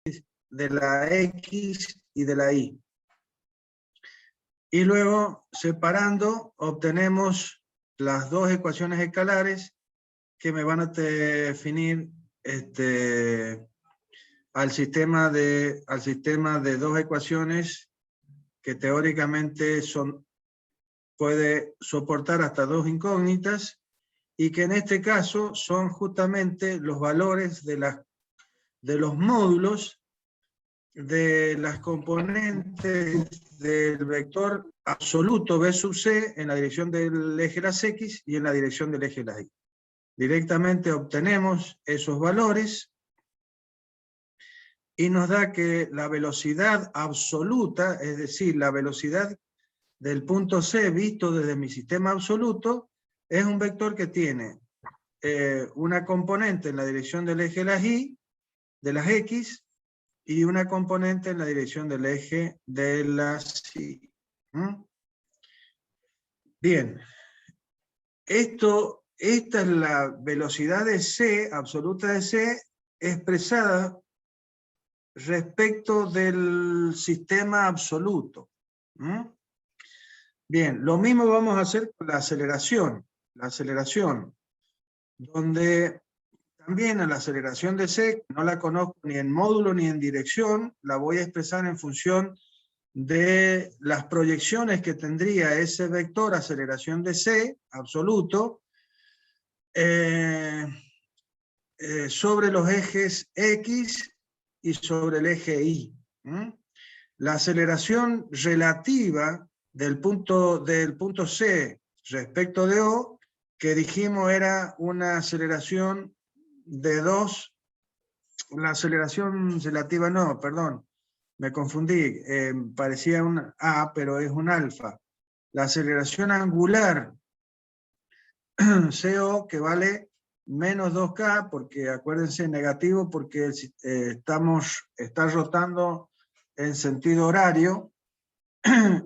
de la X y de la Y. Y luego, separando, obtenemos las dos ecuaciones escalares que me van a definir al sistema de dos ecuaciones que teóricamente puede soportar hasta dos incógnitas, y que en este caso son justamente los valores de los módulos de las componentes del vector absoluto B sub C en la dirección del eje de las X y en la dirección del eje de las Y. Directamente obtenemos esos valores y nos da que la velocidad absoluta, es decir, la velocidad del punto C visto desde mi sistema absoluto, es un vector que tiene una componente en la dirección del eje de las Y, de las X, y una componente en la dirección del eje de las Y. Bien, esta es la velocidad de C, absoluta de C, expresada respecto del sistema absoluto. Bien, lo mismo vamos a hacer con la aceleración. La aceleración, donde también a la aceleración de C, no la conozco ni en módulo ni en dirección, la voy a expresar en función de las proyecciones que tendría ese vector aceleración de C, absoluto, sobre los ejes X y sobre el eje Y. La aceleración relativa del punto C respecto de O, que dijimos era una aceleración de 2, la aceleración relativa no, perdón, me confundí, parecía un A, pero es un alfa. La aceleración angular CO, que vale menos 2K, porque acuérdense, negativo, porque está rotando en sentido horario,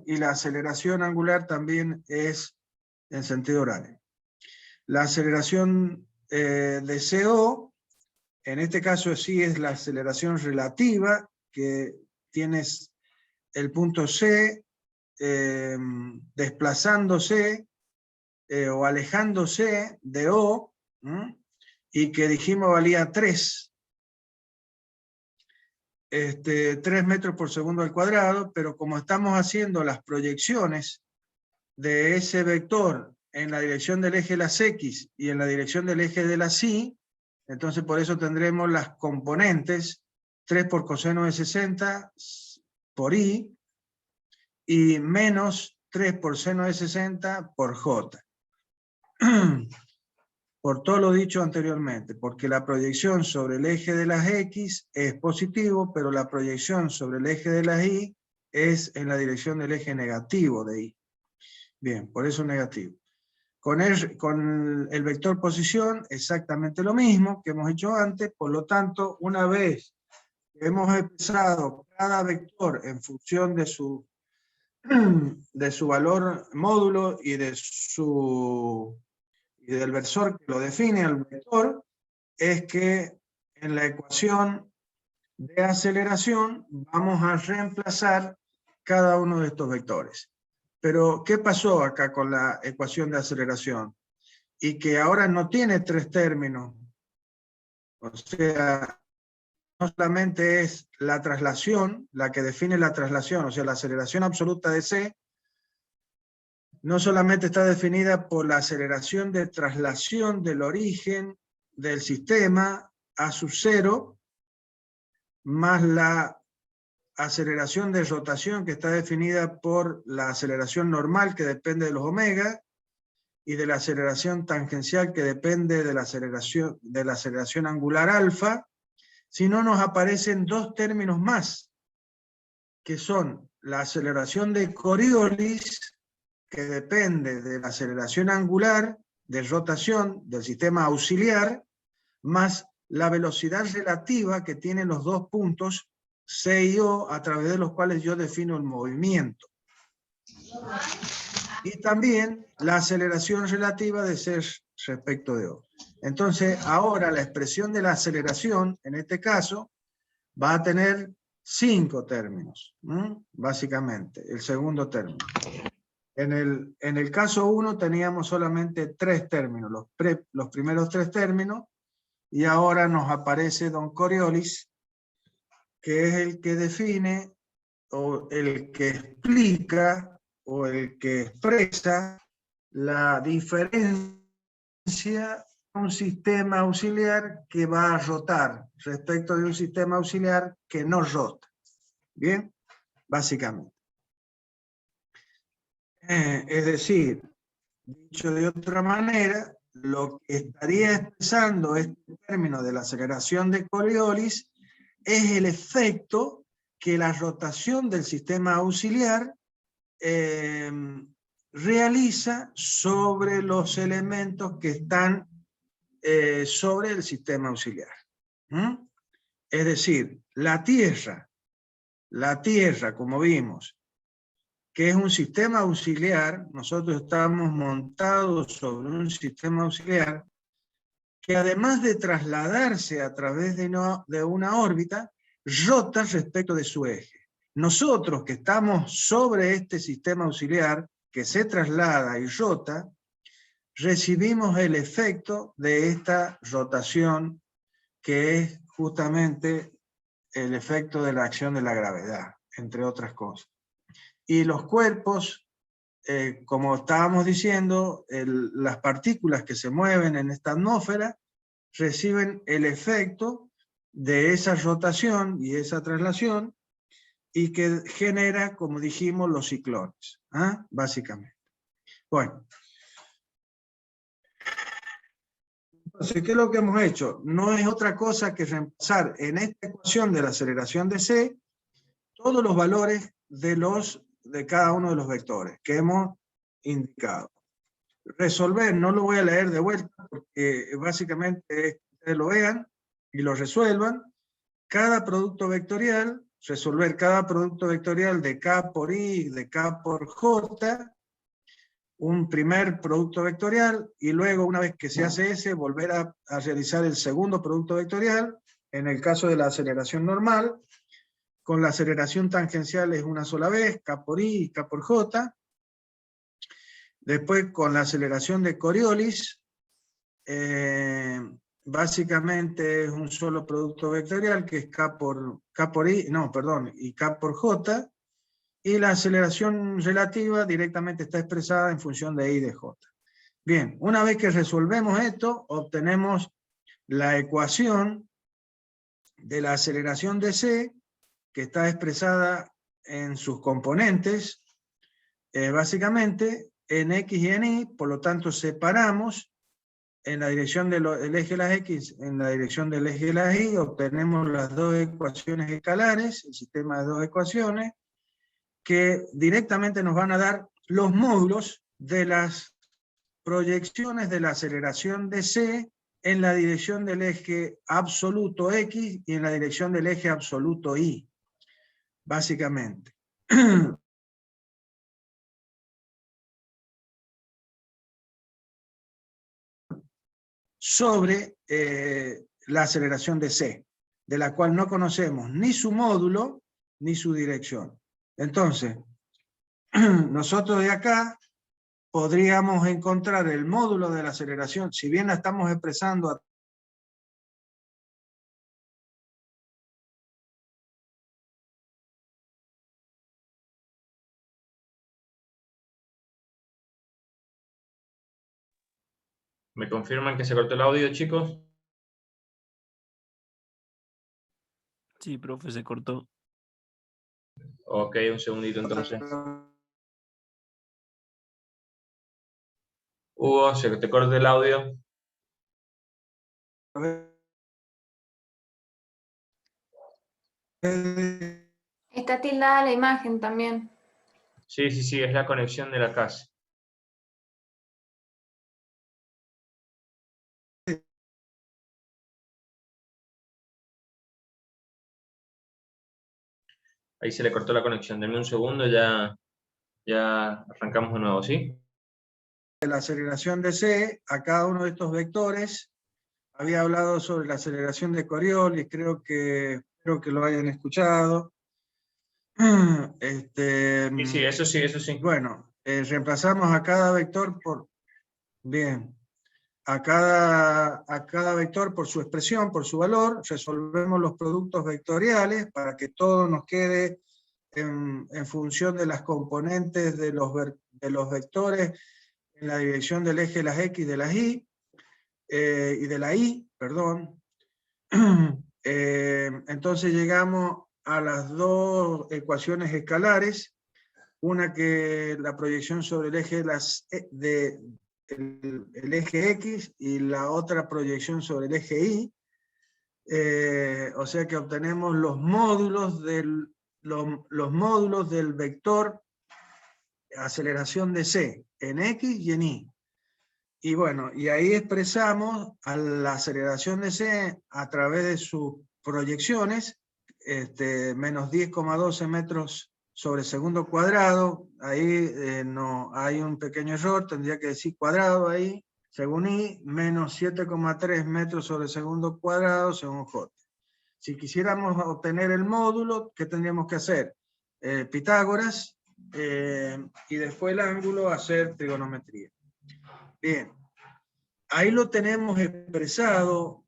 y la aceleración angular también es en sentido horario. La aceleración de CO, en este caso sí es la aceleración relativa, que tienes el punto C desplazándose o alejándose de O, y que dijimos valía 3. 3 metros por segundo al cuadrado, pero como estamos haciendo las proyecciones de ese vector en la dirección del eje de las X y en la dirección del eje de las Y, entonces por eso tendremos las componentes 3 por coseno de 60 por Y y menos 3 por seno de 60 por J. Por todo lo dicho anteriormente, porque la proyección sobre el eje de las X es positivo, pero la proyección sobre el eje de las Y es en la dirección del eje negativo de Y. Bien, por eso negativo. Con el vector posición, exactamente lo mismo que hemos hecho antes, por lo tanto, una vez que hemos expresado cada vector en función de su valor módulo y del versor que lo define al vector, es que en la ecuación de aceleración vamos a reemplazar cada uno de estos vectores. Pero, ¿qué pasó acá con la ecuación de aceleración? Y que ahora no tiene 3 términos. O sea, no solamente es la traslación, la que define la traslación, o sea, la aceleración absoluta de C, no solamente está definida por la aceleración de traslación del origen del sistema a sub 0, más la aceleración de rotación que está definida por la aceleración normal que depende de los omega, y de la aceleración tangencial que depende de la aceleración angular alfa, sino nos aparecen 2 términos más, que son la aceleración de Coriolis, que depende de la aceleración angular de rotación del sistema auxiliar, más la velocidad relativa que tienen los 2 puntos C y O, a través de los cuales yo defino el movimiento. Y también la aceleración relativa de C respecto de O. Entonces, ahora la expresión de la aceleración, en este caso, va a tener 5 términos, básicamente, el segundo término. En el caso 1 teníamos solamente 3 términos, los primeros 3 términos, y ahora nos aparece don Coriolis, que es el que define, o el que explica, o el que expresa la diferencia de un sistema auxiliar que va a rotar respecto de un sistema auxiliar que no rota. Bien, básicamente. Es decir, dicho de otra manera, lo que estaría expresando este término de la aceleración de Coriolis es el efecto que la rotación del sistema auxiliar realiza sobre los elementos que están sobre el sistema auxiliar. Es decir, la Tierra, como vimos, que es un sistema auxiliar, nosotros estamos montados sobre un sistema auxiliar que además de trasladarse a través de una órbita, rota respecto de su eje. Nosotros que estamos sobre este sistema auxiliar que se traslada y rota, recibimos el efecto de esta rotación, que es justamente el efecto de la acción de la gravedad, entre otras cosas. Y los cuerpos, como estábamos diciendo, las partículas que se mueven en esta atmósfera reciben el efecto de esa rotación y esa traslación, y que genera, como dijimos, los ciclones, básicamente. Bueno. Entonces, ¿qué es lo que hemos hecho? No es otra cosa que reemplazar en esta ecuación de la aceleración de C todos los valores de cada uno de los vectores que hemos indicado. Resolver, no lo voy a leer de vuelta, porque básicamente es que ustedes lo vean y lo resuelvan. Cada producto vectorial, resolver cada producto vectorial de K por I, de K por J, un primer producto vectorial, y luego, una vez que se hace ese, volver a realizar el segundo producto vectorial, en el caso de la aceleración normal. Con la aceleración tangencial es una sola vez, K por I y K por J. Después, con la aceleración de Coriolis, básicamente es un solo producto vectorial, que es K por I, no, perdón, y K por J. Y la aceleración relativa directamente está expresada en función de I de J. Bien, una vez que resolvemos esto, obtenemos la ecuación de la aceleración de C, que está expresada en sus componentes, básicamente en X y en Y. Por lo tanto, separamos en la dirección del eje de las X, en la dirección del eje de las Y, obtenemos las dos ecuaciones escalares, el sistema de dos ecuaciones, que directamente nos van a dar los módulos de las proyecciones de la aceleración de C en la dirección del eje absoluto X y en la dirección del eje absoluto Y, básicamente. Sobre la aceleración de C, de la cual no conocemos ni su módulo ni su dirección. Entonces, nosotros de acá podríamos encontrar el módulo de la aceleración, si bien la estamos expresando a ¿Me confirman que se cortó el audio, chicos? Sí, profe, se cortó. Ok, un segundito entonces. Hugo, se te corta el audio. Está tildada la imagen también. Sí, es la conexión de la casa. Ahí se le cortó la conexión. Denme un segundo, ya arrancamos de nuevo, ¿sí? La aceleración de C a cada uno de estos vectores. Había hablado sobre la aceleración de Coriolis, creo que espero que lo hayan escuchado. Sí, eso sí, eso sí. Bueno, reemplazamos a cada vector por, bien, a cada vector por su expresión, por su valor, resolvemos los productos vectoriales para que todo nos quede en función de las componentes de los vectores en la dirección del eje de las X y de las Y, y de la Y, perdón. Entonces llegamos a las dos ecuaciones escalares, una que la proyección sobre el eje el eje X y la otra proyección sobre el eje Y. O sea que obtenemos los módulos del vector aceleración de C en X y en Y. Y bueno, y ahí expresamos a la aceleración de C a través de sus proyecciones, menos 10,12 metros sobre segundo cuadrado. Ahí no hay un pequeño error, tendría que decir cuadrado ahí, según Y, menos 7,3 metros sobre segundo cuadrado según J. Si quisiéramos obtener el módulo, ¿qué tendríamos que hacer? Pitágoras, y después el ángulo, hacer trigonometría. Bien, ahí lo tenemos expresado.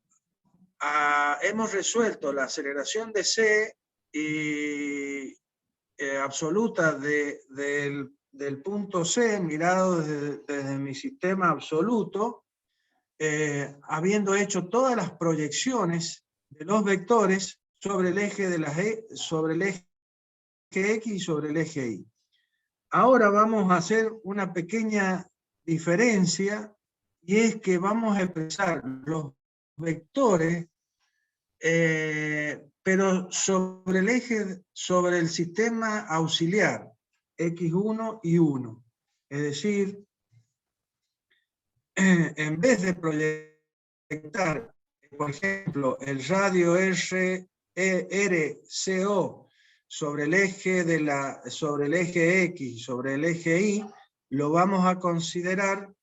Hemos resuelto la aceleración de C y absoluta del punto C, mirado desde mi sistema absoluto, habiendo hecho todas las proyecciones de los vectores sobre el eje sobre el eje X y sobre el eje Y. Ahora vamos a hacer una pequeña diferencia, y es que vamos a expresar los vectores, pero sobre el eje, sobre el sistema auxiliar, X1 y 1. Es decir, en vez de proyectar, por ejemplo, el radio RCO sobre el eje X, sobre el eje Y, lo vamos a considerar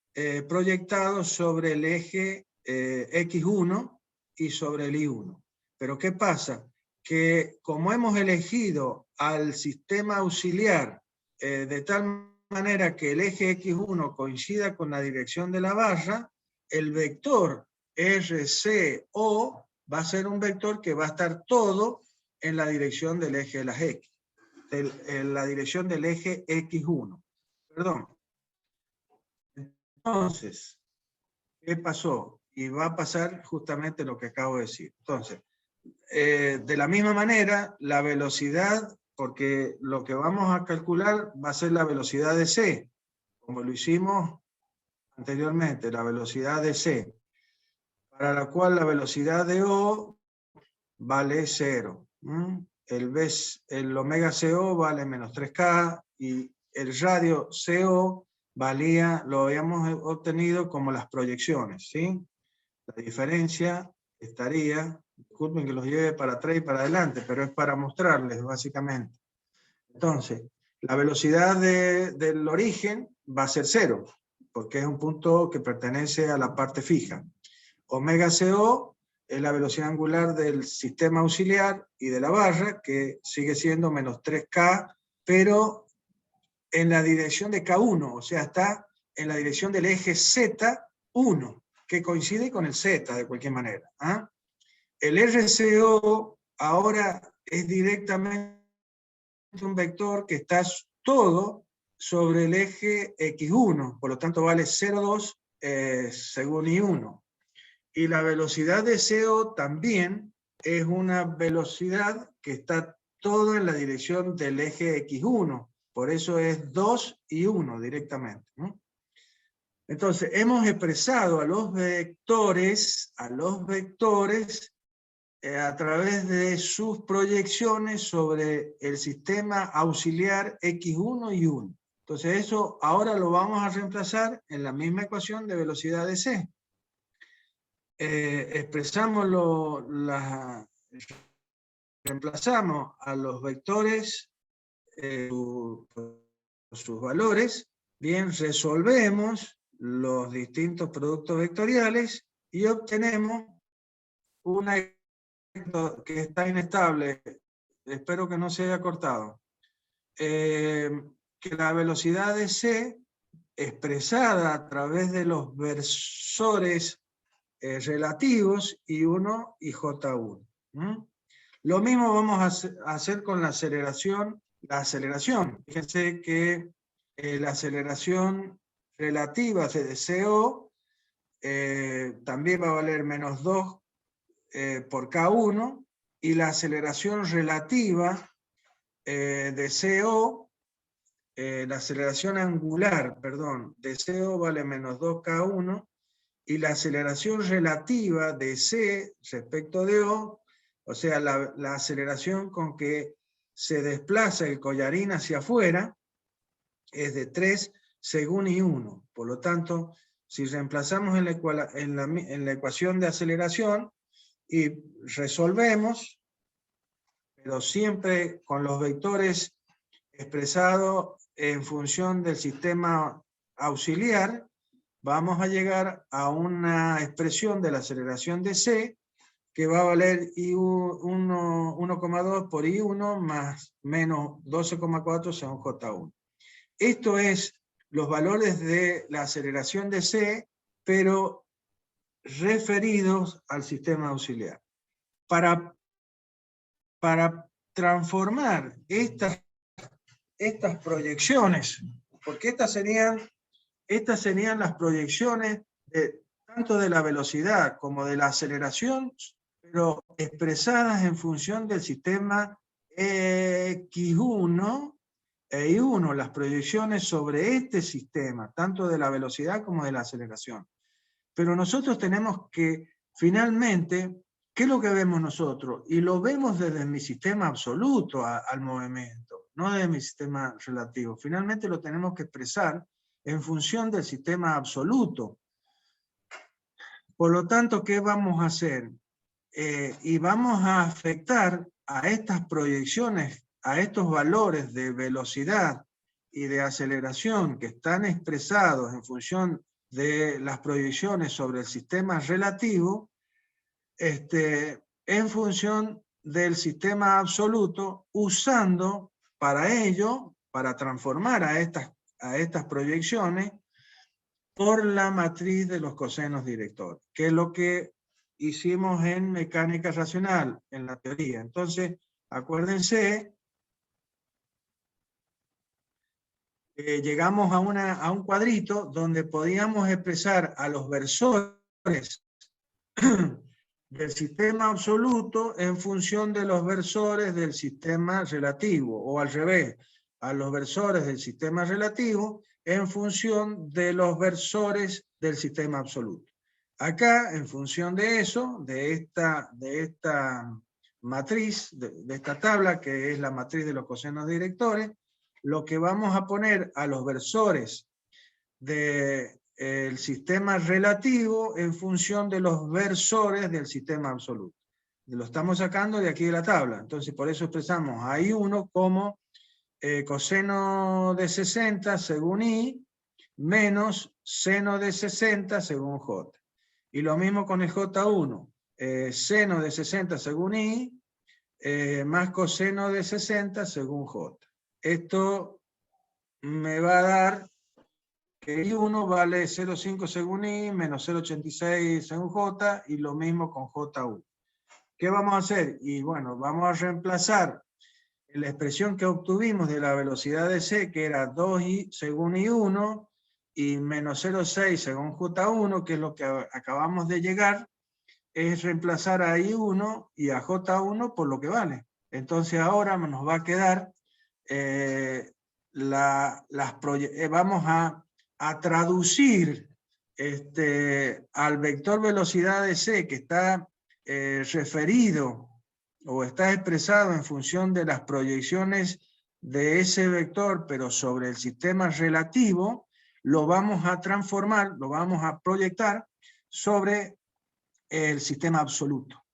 proyectado sobre el eje X1 y sobre el Y1. Pero ¿qué pasa? Que como hemos elegido al sistema auxiliar de tal manera que el eje X1 coincida con la dirección de la barra, el vector RCO va a ser un vector que va a estar todo en la dirección del eje de las X, en la dirección del eje X1. Perdón. Entonces, ¿qué pasó? Y va a pasar justamente lo que acabo de decir. Entonces, de la misma manera, la velocidad, porque lo que vamos a calcular va a ser la velocidad de C, como lo hicimos anteriormente, la velocidad de C, para la cual la velocidad de O vale 0. El omega CO vale menos 3K, y el radio CO lo habíamos obtenido como las proyecciones, ¿sí? La diferencia estaría, disculpen que los lleve para atrás y para adelante, pero es para mostrarles básicamente. Entonces, la velocidad del origen va a ser 0, porque es un punto que pertenece a la parte fija. Omega CO es la velocidad angular del sistema auxiliar y de la barra, que sigue siendo menos 3K, pero en la dirección de K1, o sea, está en la dirección del eje Z1, que coincide con el Z de cualquier manera. El RCO ahora es directamente un vector que está todo sobre el eje X1, por lo tanto vale 0,2 según I1. Y la velocidad de CO también es una velocidad que está todo en la dirección del eje X1, por eso es 2 y 1 directamente, ¿no? Entonces, hemos expresado a los vectores a través de sus proyecciones sobre el sistema auxiliar X1 y 1. Entonces, eso ahora lo vamos a reemplazar en la misma ecuación de velocidad de C. Reemplazamos a los vectores sus valores, bien, resolvemos los distintos productos vectoriales y obtenemos una que está inestable, espero que no se haya cortado, que la velocidad de C, expresada a través de los versores relativos I1 y J1. Lo mismo vamos a hacer con la aceleración. Fíjense que la aceleración relativa de CO también va a valer menos 2 por K1, y la aceleración relativa de CO, la aceleración angular, perdón, de CO vale menos 2K1, y la aceleración relativa de C respecto de O sea, la aceleración con que se desplaza el collarín hacia afuera, es de 3 según I1. Por lo tanto, si reemplazamos en la ecuación de aceleración y resolvemos, pero siempre con los vectores expresados en función del sistema auxiliar, vamos a llegar a una expresión de la aceleración de C que va a valer 1,2 por I1 más menos 12,4 según J1. Esto es los valores de la aceleración de C, pero referidos al sistema auxiliar. Para transformar estas proyecciones, porque estas serían las proyecciones tanto de la velocidad como de la aceleración, pero expresadas en función del sistema X1 e I1, las proyecciones sobre este sistema, tanto de la velocidad como de la aceleración. Pero nosotros tenemos que, finalmente, ¿qué es lo que vemos nosotros? Y lo vemos desde mi sistema absoluto al movimiento, no desde mi sistema relativo. Finalmente lo tenemos que expresar en función del sistema absoluto. Por lo tanto, ¿qué vamos a hacer? Y vamos a afectar a estas proyecciones, a estos valores de velocidad y de aceleración que están expresados en función de las proyecciones sobre el sistema relativo, en función del sistema absoluto, usando para ello, para transformar a estas proyecciones, por la matriz de los cosenos directores, que es lo que hicimos en mecánica racional, en la teoría. Entonces, acuérdense, llegamos a un cuadrito donde podíamos expresar a los versores del sistema absoluto en función de los versores del sistema relativo, o al revés, a los versores del sistema relativo en función de los versores del sistema absoluto. Acá, en función de eso, de esta matriz, de esta tabla, que es la matriz de los cosenos directores, lo que vamos a poner a los versores del sistema relativo en función de los versores del sistema absoluto. Lo estamos sacando de aquí de la tabla. Entonces, por eso expresamos a I1 como coseno de 60 según I menos seno de 60 según J. Y lo mismo con el J1. Seno de 60 según I más coseno de 60 según J. Esto me va a dar que I1 vale 0,5 según I menos 0,86 según J, y lo mismo con J1. ¿Qué vamos a hacer? Y bueno, vamos a reemplazar la expresión que obtuvimos de la velocidad de C, que era 2I según I1 y menos 0,6 según J1, que es lo que acabamos de llegar, es reemplazar a I1 y a J1 por lo que vale. Entonces ahora nos va a quedar, vamos a traducir al vector velocidad de C, que está referido o está expresado en función de las proyecciones de ese vector, pero sobre el sistema relativo, lo vamos a transformar, lo vamos a proyectar sobre el sistema absoluto.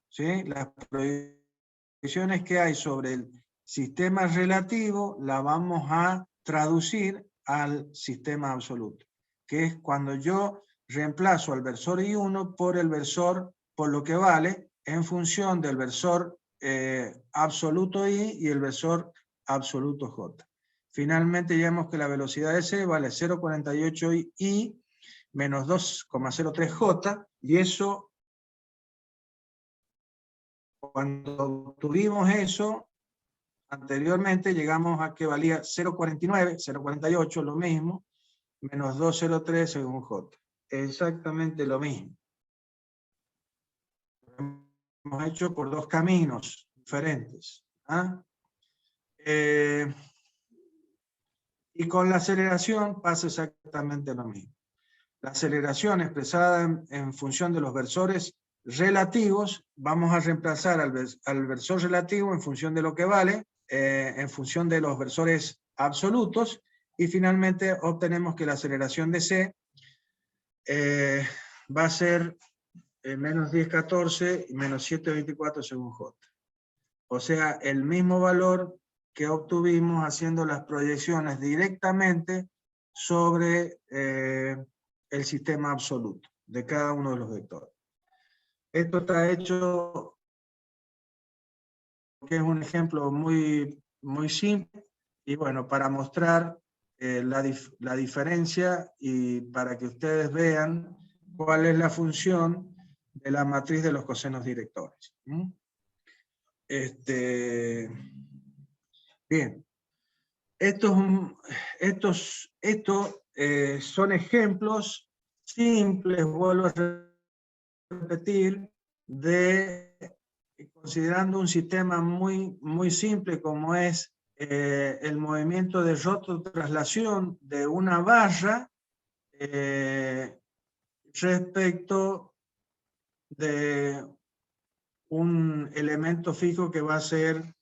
¿Sí? Las proyecciones que hay sobre el sistema relativo la vamos a traducir al sistema absoluto, que es cuando yo reemplazo al versor I1 por el versor por lo que vale, en función del versor absoluto I y el versor absoluto J. Finalmente llegamos que la velocidad de C vale 0,48 I menos 2,03 J, y eso, cuando obtuvimos eso, anteriormente llegamos a que valía 0,49, 0,48, lo mismo, menos 2,03 según J. Exactamente lo mismo. Hemos hecho por dos caminos diferentes. ¿Ah? Y con la aceleración pasa exactamente lo mismo. La aceleración expresada en función de los versores relativos, vamos a reemplazar al versor relativo en función de lo que vale, en función de los versores absolutos, y finalmente obtenemos que la aceleración de C va a ser menos 10,14 y menos 7,24 según J. O sea, el mismo valor que obtuvimos haciendo las proyecciones directamente sobre el sistema absoluto de cada uno de los vectores. Esto está hecho, que es un ejemplo muy, muy simple, y bueno, para mostrar la diferencia y para que ustedes vean cuál es la función de la matriz de los cosenos directores. Bien, estos son ejemplos simples, vuelvo a repetir, considerando un sistema muy, muy simple como es el movimiento de rototraslación de una barra respecto de un elemento fijo que va a ser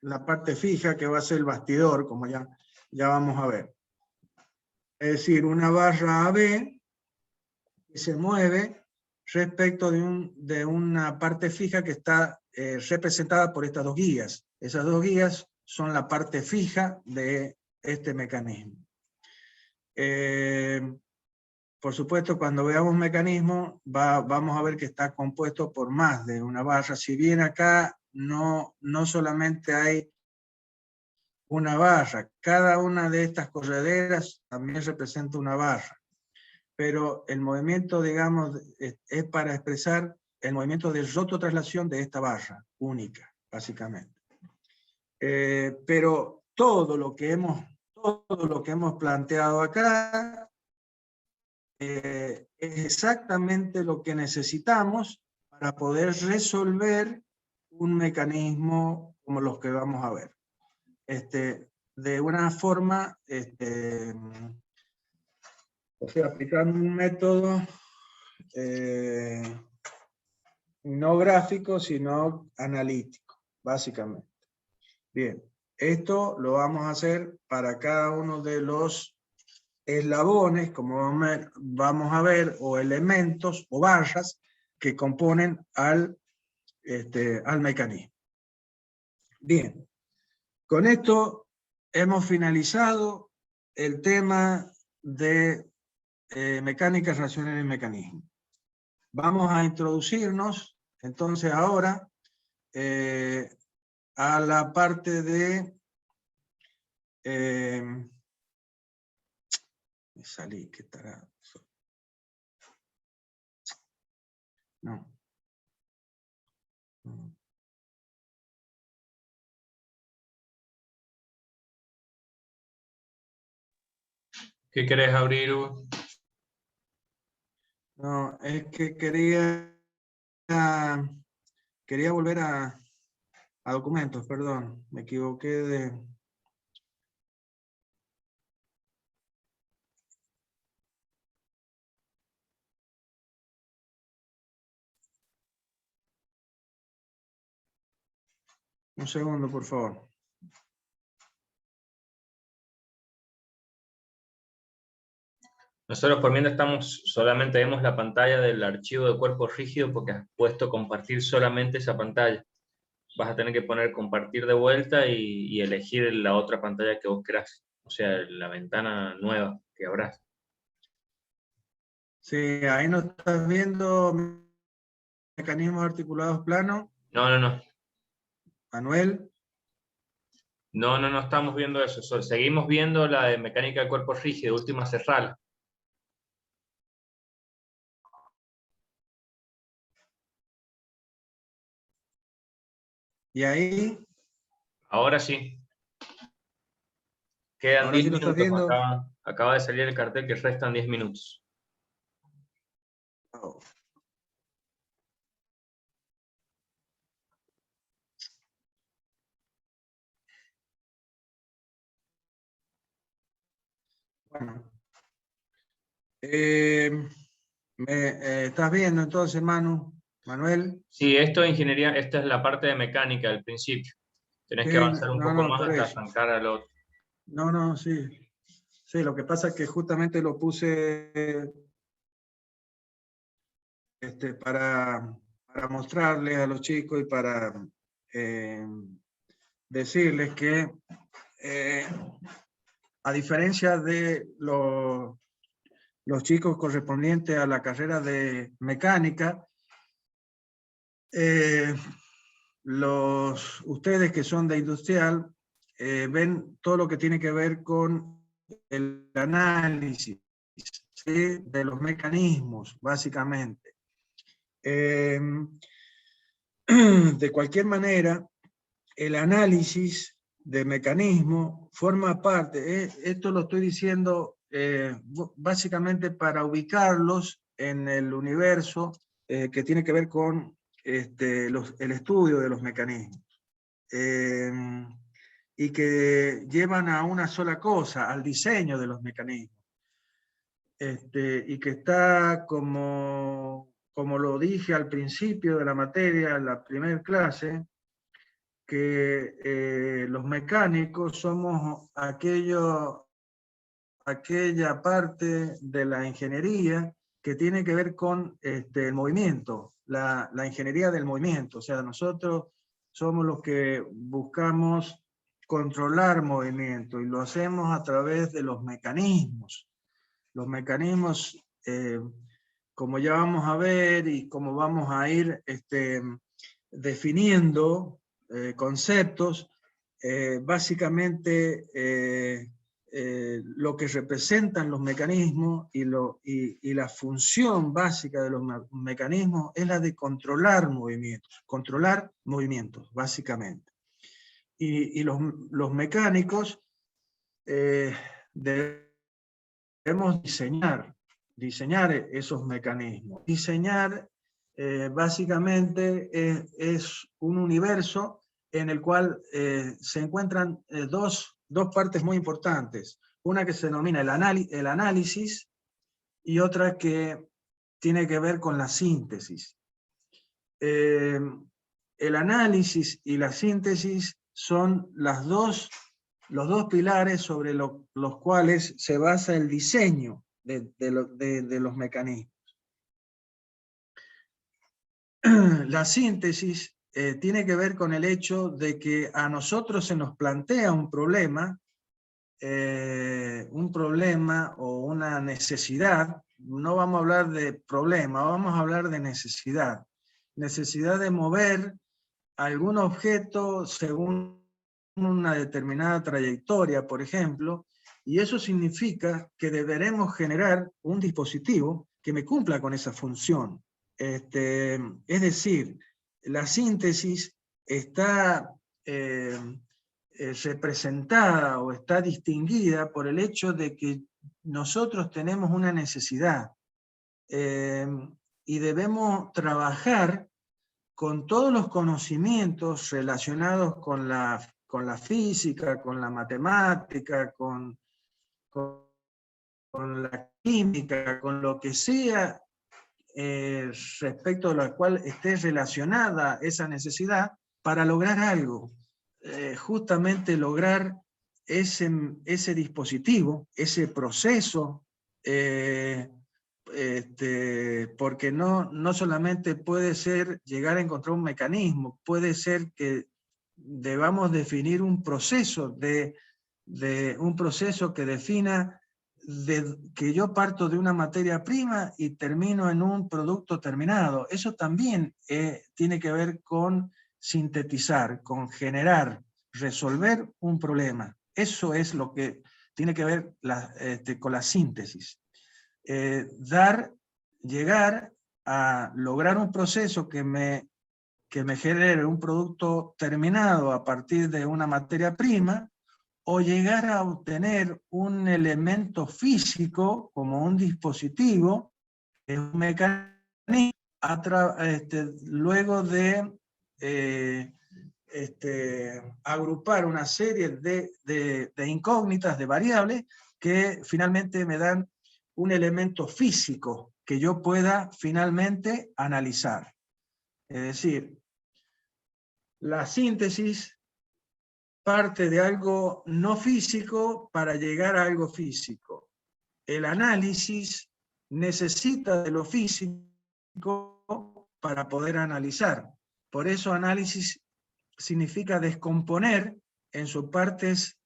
la parte fija, que va a ser el bastidor, como ya vamos a ver. Es decir, una barra AB que se mueve respecto de una parte fija que está representada por estas dos guías. Esas dos guías son la parte fija de este mecanismo. Por supuesto, cuando veamos mecanismo, vamos a ver que está compuesto por más de una barra. Si bien acá no solamente hay una barra, cada una de estas correderas también representa una barra. Pero el movimiento, digamos, es para expresar el movimiento de rototraslación de esta barra única, básicamente. Pero todo lo que hemos planteado acá es exactamente lo que necesitamos para poder resolver un mecanismo como los que vamos a ver. De una forma, o sea, aplicando un método no gráfico, sino analítico, básicamente. Bien, esto lo vamos a hacer para cada uno de los eslabones, como vamos a ver, o elementos o barras que componen al mecanismo. Bien, con esto hemos finalizado el tema de mecánica racional y mecanismo. Vamos a introducirnos entonces ahora a la parte de me salí, ¿qué estará? No. ¿Qué querés abrir, Hugo? No, es que quería volver a documentos, perdón, me equivoqué de... Un segundo, por favor. Nosotros por mientras solamente vemos la pantalla del archivo de cuerpo rígido porque has puesto compartir solamente esa pantalla. Vas a tener que poner compartir de vuelta y elegir la otra pantalla que vos querás. O sea, la ventana nueva que abrás. Sí, ahí no estás viendo mecanismos articulados planos? No. Manuel. No estamos viendo eso. Seguimos viendo la de mecánica del cuerpo rígido, última cerral. Y ahí, Ahora sí. Quedan ahora 10 sí lo estás minutos. viendo. Acaba de salir el cartel que restan 10 minutos. Oh. Bueno. ¿Estás viendo entonces, Manuel? Sí, esto de ingeniería, esta es la parte de mecánica del principio. Tenés Sí, que avanzar un poco más por hasta eso. arrancar al otro. No, sí. Sí, lo que pasa es que justamente lo puse para mostrarles a los chicos y para decirles que a diferencia de los chicos correspondientes a la carrera de mecánica, ustedes que son de industrial ven todo lo que tiene que ver con el análisis, ¿sí?, de los mecanismos, básicamente. De cualquier manera, el análisis de mecanismo forma parte, esto lo estoy diciendo básicamente para ubicarlos en el universo que tiene que ver con el estudio de los mecanismos. Y que llevan a una sola cosa, al diseño de los mecanismos. Y que está, como lo dije al principio de la materia, en la primera clase, que los mecánicos somos aquella parte de la ingeniería que tiene que ver con el movimiento, la ingeniería del movimiento. O sea, nosotros somos los que buscamos controlar movimiento y lo hacemos a través de los mecanismos. Los mecanismos, como ya vamos a ver y como vamos a ir definiendo conceptos, básicamente lo que representan los mecanismos y la función básica de los mecanismos es la de controlar movimientos, básicamente. Y los mecánicos debemos diseñar esos mecanismos. Diseñar básicamente es un universo en el cual se encuentran dos partes muy importantes. Una que se denomina el análisis y otra que tiene que ver con la síntesis. El análisis y la síntesis son los dos pilares sobre los cuales se basa el diseño de los mecanismos. La síntesis tiene que ver con el hecho de que a nosotros se nos plantea un problema o una necesidad. No vamos a hablar de problema, vamos a hablar de necesidad. Necesidad de mover algún objeto según una determinada trayectoria, por ejemplo, y eso significa que deberemos generar un dispositivo que me cumpla con esa función. Es decir, la síntesis está representada o está distinguida por el hecho de que nosotros tenemos una necesidad y debemos trabajar con todos los conocimientos relacionados con la física, con la matemática, con la química, con lo que sea respecto a la cual esté relacionada esa necesidad para lograr algo. Justamente lograr ese dispositivo, ese proceso, porque no solamente puede ser llegar a encontrar un mecanismo, puede ser que debamos definir un proceso, un proceso que defina que yo parto de una materia prima y termino en un producto terminado. Eso también tiene que ver con sintetizar, con generar, resolver un problema. Eso es lo que tiene que ver con la síntesis. Llegar a lograr un proceso que me genere un producto terminado a partir de una materia prima, o llegar a obtener un elemento físico como un dispositivo, un mecanismo, luego de agrupar una serie de incógnitas, de variables, que finalmente me dan un elemento físico que yo pueda finalmente analizar. Es decir, la síntesis parte de algo no físico para llegar a algo físico. El análisis necesita de lo físico para poder analizar. Por eso análisis significa descomponer en sus partes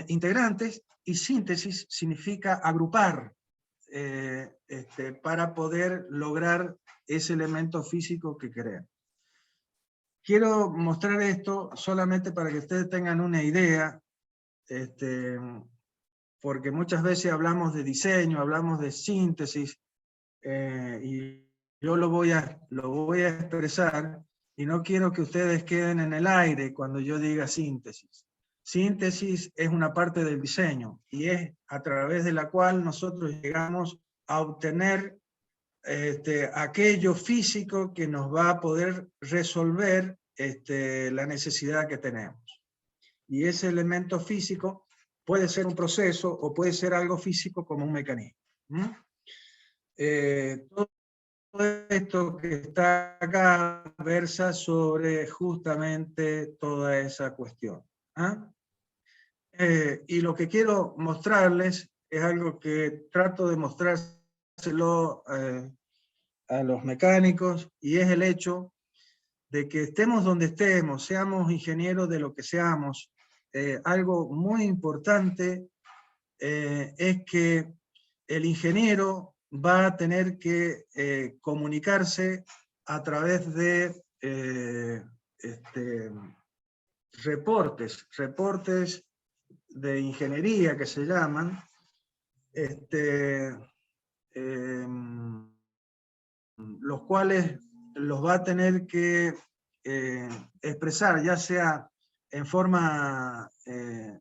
integrantes, y síntesis significa agrupar para poder lograr ese elemento físico que queremos. Quiero mostrar esto solamente para que ustedes tengan una idea, porque muchas veces hablamos de diseño, hablamos de síntesis, y yo lo voy a expresar, y no quiero que ustedes queden en el aire cuando yo diga síntesis. Síntesis es una parte del diseño, y es a través de la cual nosotros llegamos a obtener aquello físico que nos va a poder resolver la necesidad que tenemos. Y ese elemento físico puede ser un proceso o puede ser algo físico como un mecanismo. Todo esto que está acá versa sobre justamente toda esa cuestión. Y lo que quiero mostrarles es algo que trato de mostrárselo a los mecánicos, y es el hecho de que estemos donde estemos, seamos ingenieros de lo que seamos, algo muy importante es que el ingeniero va a tener que comunicarse a través de reportes de ingeniería que se llaman, los cuales los va a tener que expresar, ya sea en forma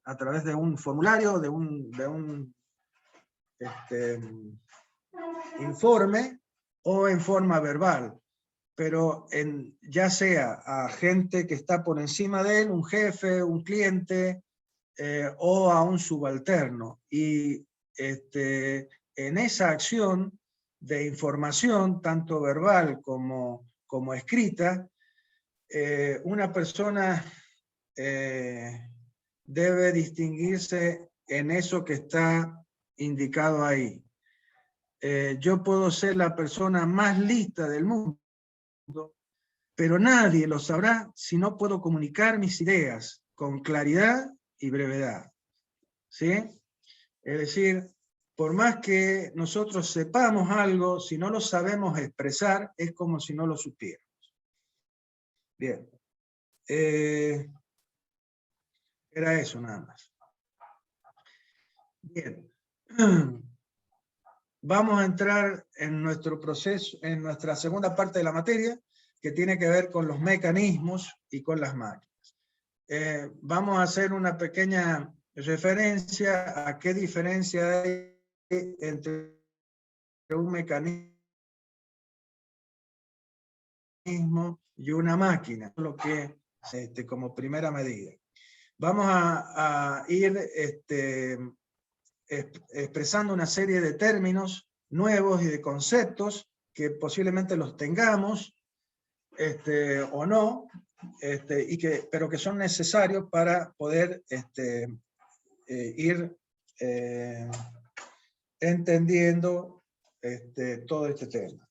a través de un formulario, de un informe, o en forma verbal, pero ya sea a gente que está por encima de él, un jefe, un cliente, o a un subalterno. Y en esa acción de información, tanto verbal como escrita, una persona debe distinguirse en eso que está indicado ahí. Yo puedo ser la persona más lista del mundo, pero nadie lo sabrá si no puedo comunicar mis ideas con claridad y brevedad. ¿Sí? Es decir, por más que nosotros sepamos algo, si no lo sabemos expresar, es como si no lo supiéramos. Bien. Era eso nada más. Bien. Vamos a entrar en nuestro proceso, en nuestra segunda parte de la materia, que tiene que ver con los mecanismos y con las máquinas. Vamos a hacer una pequeña referencia a qué diferencia hay entre un mecanismo y una máquina, lo que como primera medida. Vamos a ir expresando una serie de términos nuevos y de conceptos que posiblemente los tengamos o no, pero que son necesarios para poder ir entendiendo todo este tema.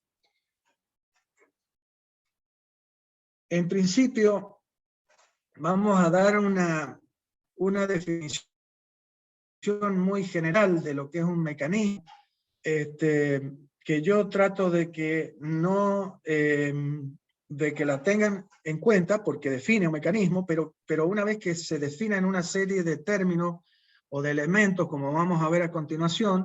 En principio, vamos a dar una definición muy general de lo que es un mecanismo, que yo trato de que no, de que la tengan en cuenta, porque define un mecanismo, pero una vez que se defina en una serie de términos o de elementos, como vamos a ver a continuación,